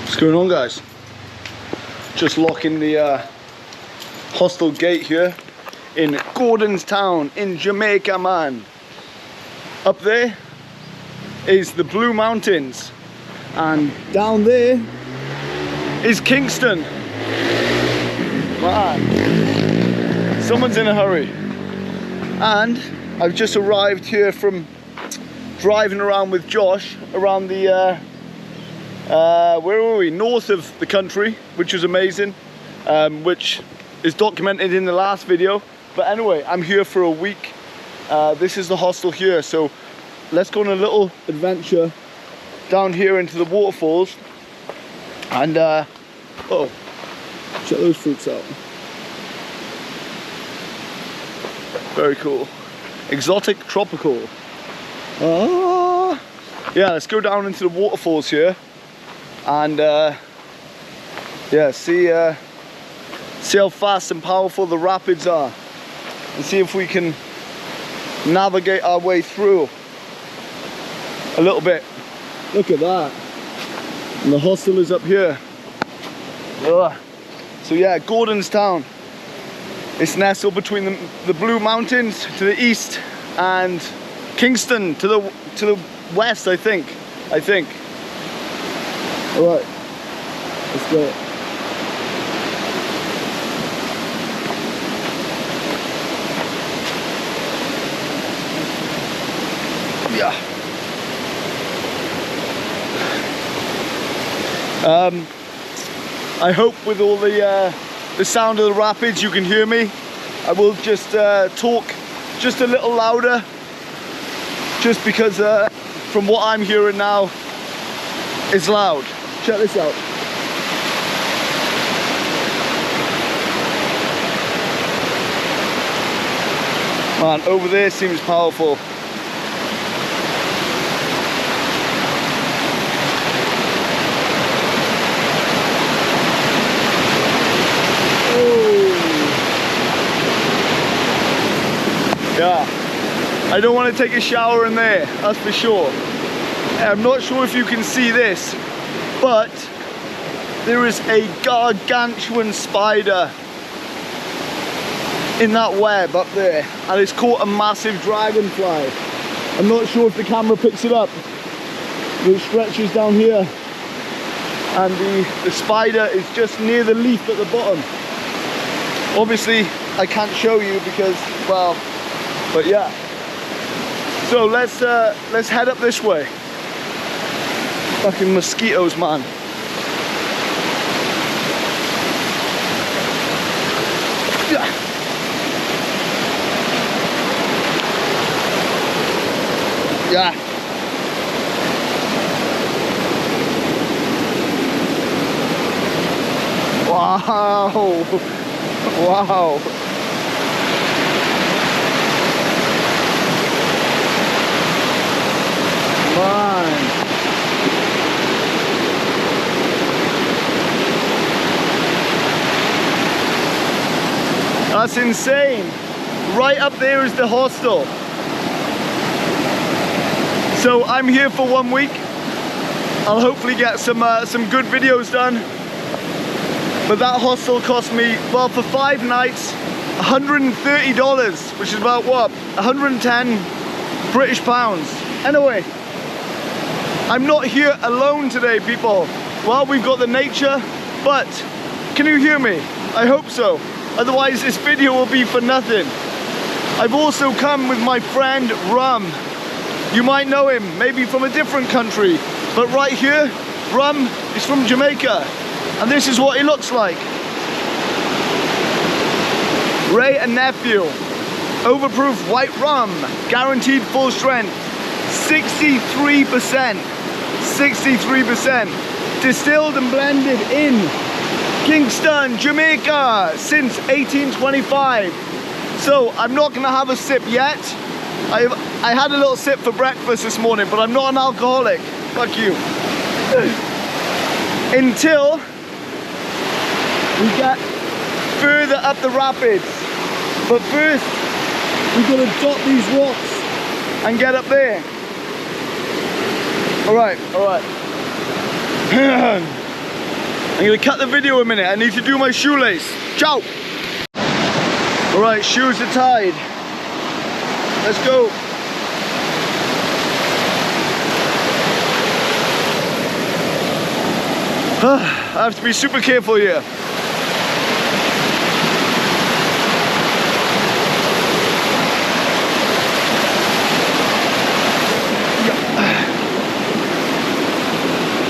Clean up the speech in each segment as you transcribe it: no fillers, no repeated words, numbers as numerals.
What's going on, guys? Just locking the hostel gate here in Gordonstown in Jamaica, man. Up there is the Blue Mountains, and down there is Kingston. Man, someone's in a hurry. And I've just arrived here from driving around with Josh around the where were we? North of the country, which was amazing, which is documented in the last video. But anyway, I'm here for a week. This is the hostel here, so let's go on a little adventure down here into the waterfalls. And oh, check those fruits out. Very cool. Exotic tropical. Ah, yeah, let's go down into the waterfalls here. And yeah, see how fast and powerful the rapids are, and see if we can navigate our way through a little bit. Look at that. And the hostel is up here. Ugh. So yeah, Gordonstown. It's nestled between the Blue Mountains to the east and Kingston to the west, I think. All right, let's go. Yeah. I hope with all the sound of the rapids you can hear me. I will just talk just a little louder, just because from what I'm hearing now, it's loud. Check this out. Man, over there seems powerful. Oh. Yeah, I don't want to take a shower in there, that's for sure. I'm not sure if you can see this, but there is a gargantuan spider in that web up there, and it's caught a massive dragonfly. I'm not sure if the camera picks it up. It stretches down here, and the spider is just near the leaf at the bottom. Obviously I can't show you because, well, but yeah. So let's head up this way. Fucking mosquitoes, man. Yeah. Wow. Wow. Man. That's insane. Right up there is the hostel. So I'm here for 1 week. I'll hopefully get some good videos done. But that hostel cost me, well, for 5 nights, $130, which is about what? 110 British pounds. Anyway, I'm not here alone today, people. Well, we've got the nature, but can you hear me? I hope so. Otherwise, this video will be for nothing. I've also come with my friend Rum. You might know him, maybe from a different country, but right here, Rum is from Jamaica, and this is what he looks like. Ray and nephew, overproof white rum, guaranteed full strength, 63%, 63%, distilled and blended in Kingston, Jamaica, since 1825. So I'm not gonna have a sip yet. I had a little sip for breakfast this morning, but I'm not an alcoholic. Fuck you. Until we get further up the rapids. But first, we've got to dot these rocks and get up there. All right, all right. I'm gonna cut the video a minute. I need to do my shoelace. Ciao. All right, shoes are tied. Let's go. I have to be super careful here.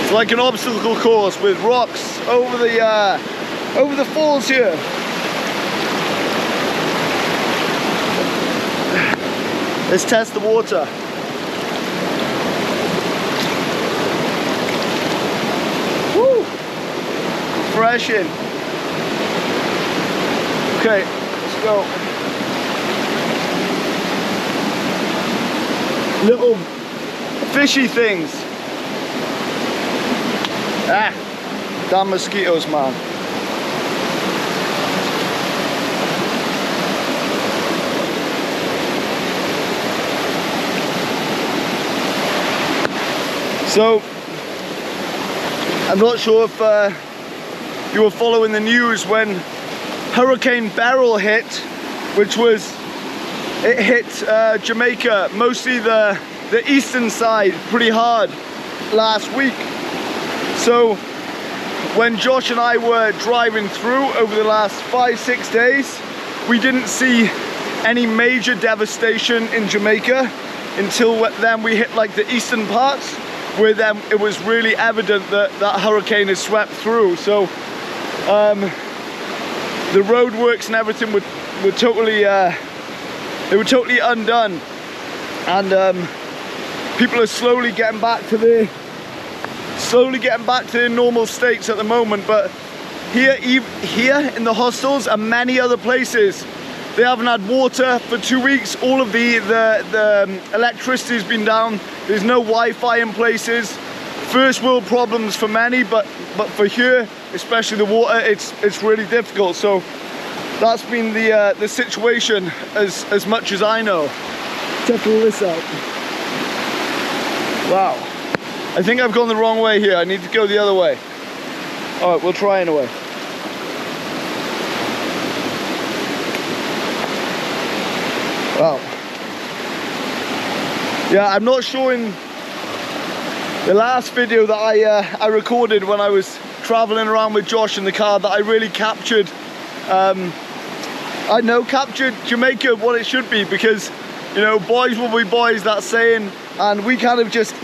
It's like an obstacle course with rocks over the falls here. Let's test the water. Woo! Refreshing. Okay, let's go. Little fishy things. Ah, damn mosquitoes, man. So, I'm not sure if you were following the news when Hurricane Beryl hit, it hit Jamaica, mostly the eastern side, pretty hard last week. So when Josh and I were driving through over the last 5-6 days, we didn't see any major devastation in Jamaica until then we hit like the eastern parts, where then it was really evident that that hurricane has swept through. So the roadworks and everything were totally undone, and people are slowly getting back to their normal states at the moment. But here in the hostels and many other places, they haven't had water for 2 weeks. All of the electricity's been down. There's no Wi-Fi in places. First world problems for many, but for here, especially the water, it's really difficult. So that's been the situation as much as I know. Check all this out. Wow. I think I've gone the wrong way here. I need to go the other way. All right, we'll try anyway. Wow. Yeah, I'm not showing the last video that I recorded when I was traveling around with Josh in the car, that I really captured, captured Jamaica what it should be, because, you know, boys will be boys, that saying, and we kind of just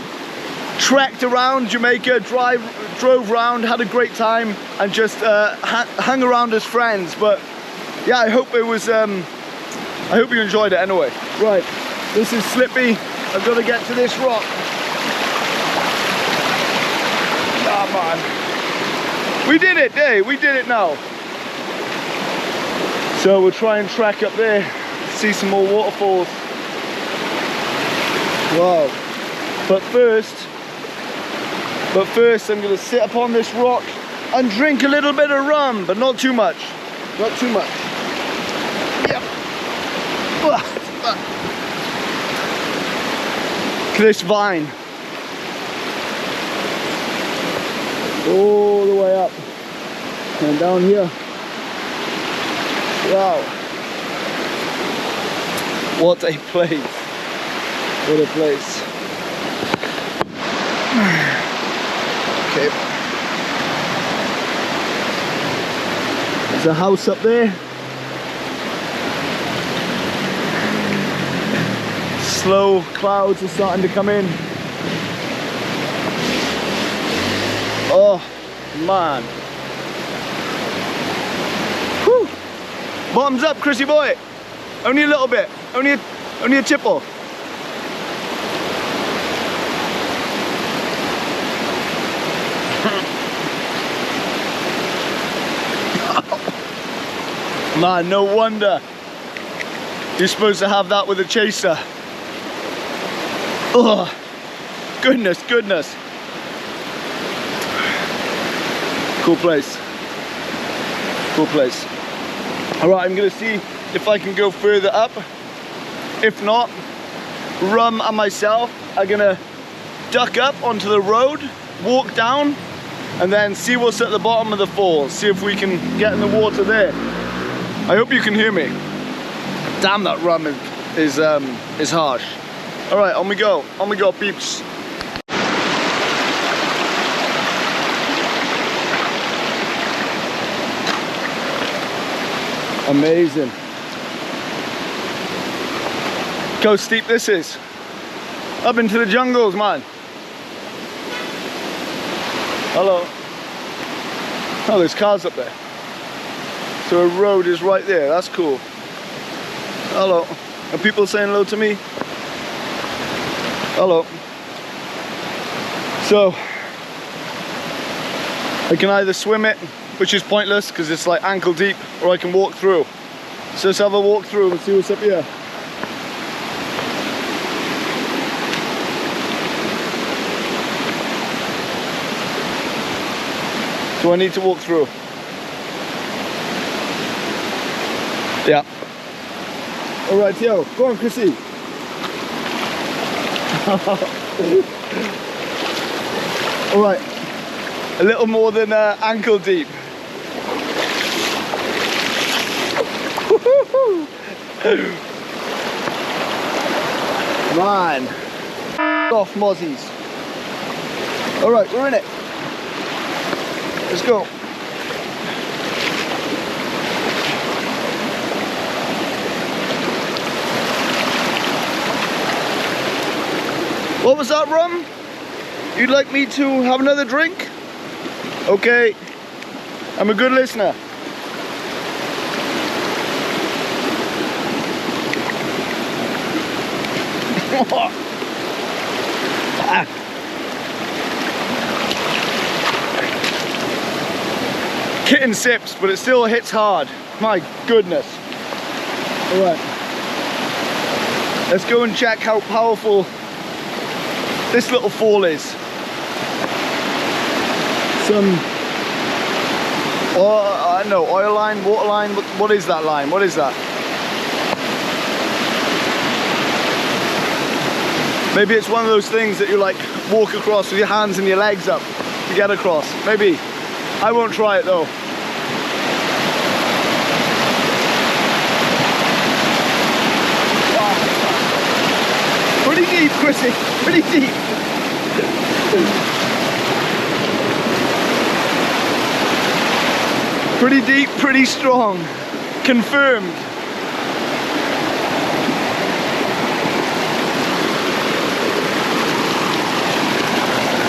trekked around Jamaica, drove around, had a great time, and just hung around as friends. But yeah, I hope it was I hope you enjoyed it anyway. Right, this is slippy. I've got to get to this rock. Ah, man. We did it, hey, we did it now. So we'll try and trek up there, see some more waterfalls. Wow. But first I'm going to sit upon this rock and drink a little bit of rum, but not too much. Not too much. Yep. Look at this vine. All the way up and down here. Wow. What a place. What a place. Okay. There's a house up there. Slow clouds are starting to come in. Oh man. Whew. Bottoms up, Chrissy Boy. Only a little bit. Only a tipple. Man, no wonder you're supposed to have that with a chaser. Oh, goodness, goodness. Cool place. Cool place. All right, I'm gonna see if I can go further up. If not, Rum and myself are gonna duck up onto the road, walk down, and then see what's at the bottom of the falls. See if we can get in the water there. I hope you can hear me. Damn, that rum is harsh. All right, on we go, peeps. Amazing. Look how steep this is. Up into the jungles, man. Hello. Oh, there's cars up there. So a road is right there. That's cool. Hello. Are people saying hello to me? Hello. So I can either swim it, which is pointless because it's like ankle deep, or I can walk through. So let's have a walk through and see what's up here. So I need to walk through. Yeah. All right, yo, go on, Chrissy. All right, a little more than ankle deep. Man, off mozzies. All right, we're in it. Let's go. What was that, rum? You'd like me to have another drink? Okay, I'm a good listener. Kitten sips, but it still hits hard. My goodness. All right, let's go and check how powerful this little fall is. Some, I don't know, oil line, water line. What is that line? What is that? Maybe it's one of those things that you like walk across with your hands and your legs up to get across. Maybe. I won't try it though. Pretty deep, Chrissy. Pretty deep. Pretty deep, pretty strong. Confirmed.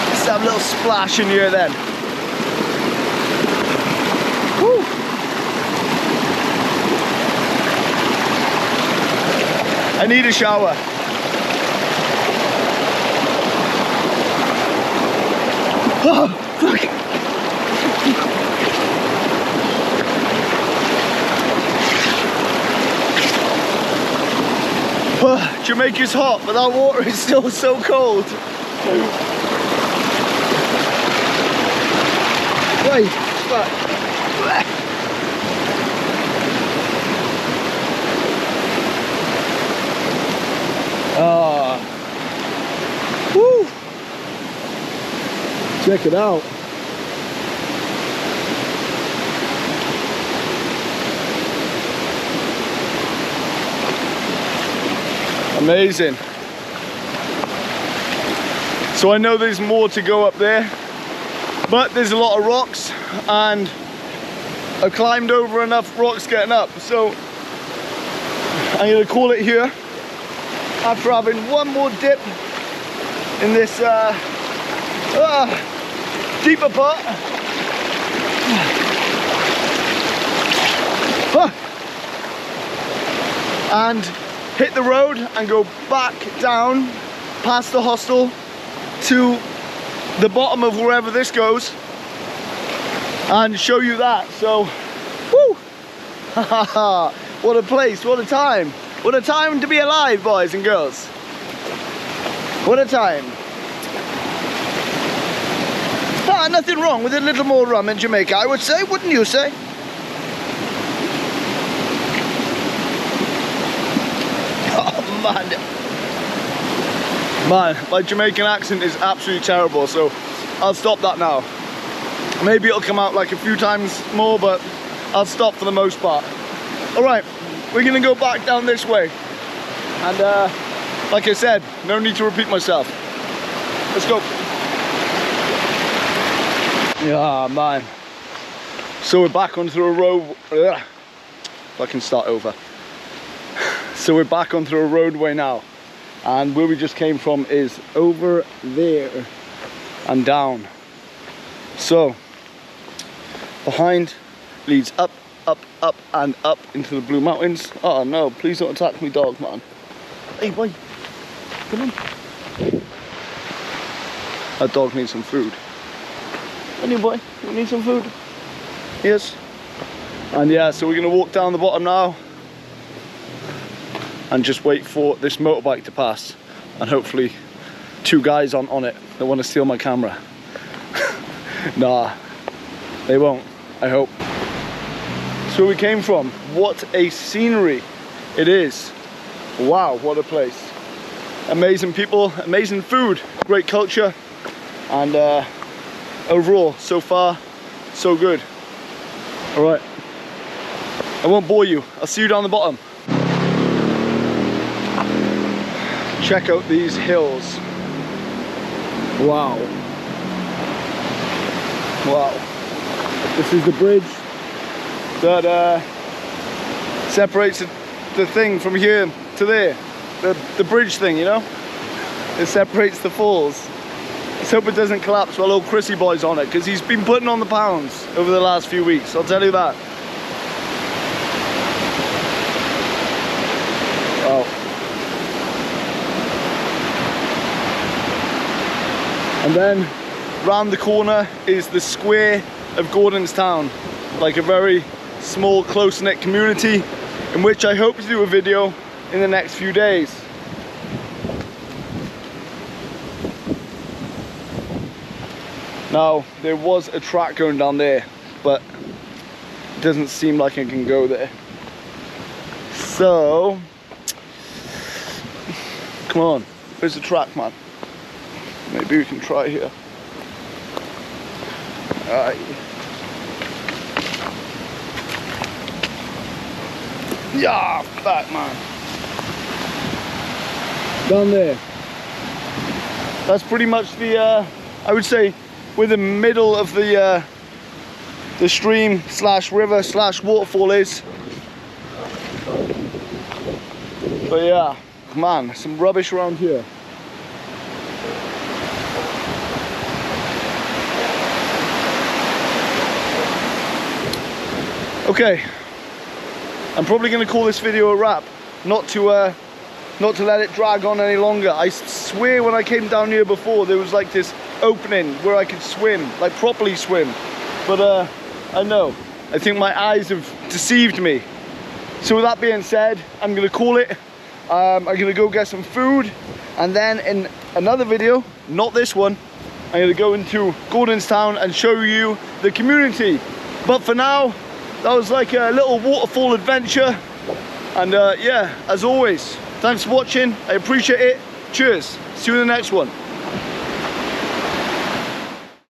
Let's have a little splash in here then. Woo. I need a shower. Oh, fuck. Oh, Jamaica's hot, but that water is still so cold. Wait, fuck. Ah. Woo. Check it out. Amazing. So I know there's more to go up there, but there's a lot of rocks and I climbed over enough rocks getting up. So I'm gonna call it here after having one more dip in this deeper part. And hit the road and go back down past the hostel to the bottom of wherever this goes and show you that. So, woo! What a place, what a time. What a time to be alive, boys and girls. What a time. Ah, nothing wrong with a little more rum in Jamaica, I would say, wouldn't you say? Oh, man. Man, my Jamaican accent is absolutely terrible, so I'll stop that now. Maybe it'll come out like a few times more, but I'll stop for the most part. All right, we're gonna go back down this way. And like I said, no need to repeat myself. Let's go. Yeah, man. So we're back onto a road. If I can start over. So we're back onto a roadway now. And where we just came from is over there and down. So behind leads up, up, up and up into the Blue Mountains. Oh no, please don't attack me, dog, man. Hey boy, come on. That dog needs some food. Hey boy, you need some food? Yes. And yeah, so we're gonna walk down the bottom now and just wait for this motorbike to pass, and hopefully two guys on it that want to steal my camera. Nah, they won't, I hope. That's where we came from. What a scenery it is. Wow, what a place. Amazing people, amazing food, great culture, and overall, so far, so good. All right, I won't bore you. I'll see you down the bottom. Check out these hills. Wow. Wow. This is the bridge that separates the thing from here to there. The bridge thing, you know? It separates the falls. Let's hope it doesn't collapse while old Chrissy Boy's on it, because he's been putting on the pounds over the last few weeks, I'll tell you that. Wow. And then round the corner is the square of Gordonstown, like a very small, close-knit community in which I hope to do a video in the next few days. Now, there was a track going down there, but it doesn't seem like I can go there. So, come on, where's the track, man? Maybe we can try here. Alright. Yeah, back, man. Down there. That's pretty much the, I would say, where the middle of the stream slash river slash waterfall is. But yeah, man, some rubbish around here. Okay, I'm probably going to call this video a wrap, not to let it drag on any longer. I swear when I came down here before there was like this opening where I could swim, like properly swim, but I know, I think my eyes have deceived me. So with that being said, I'm going to call it. I'm going to go get some food, and then in another video, not this one, I'm going to go into Gordonstown and show you the community. But for now, that was like a little waterfall adventure, and yeah, as always, thanks for watching, I appreciate it. Cheers, see you in the next one.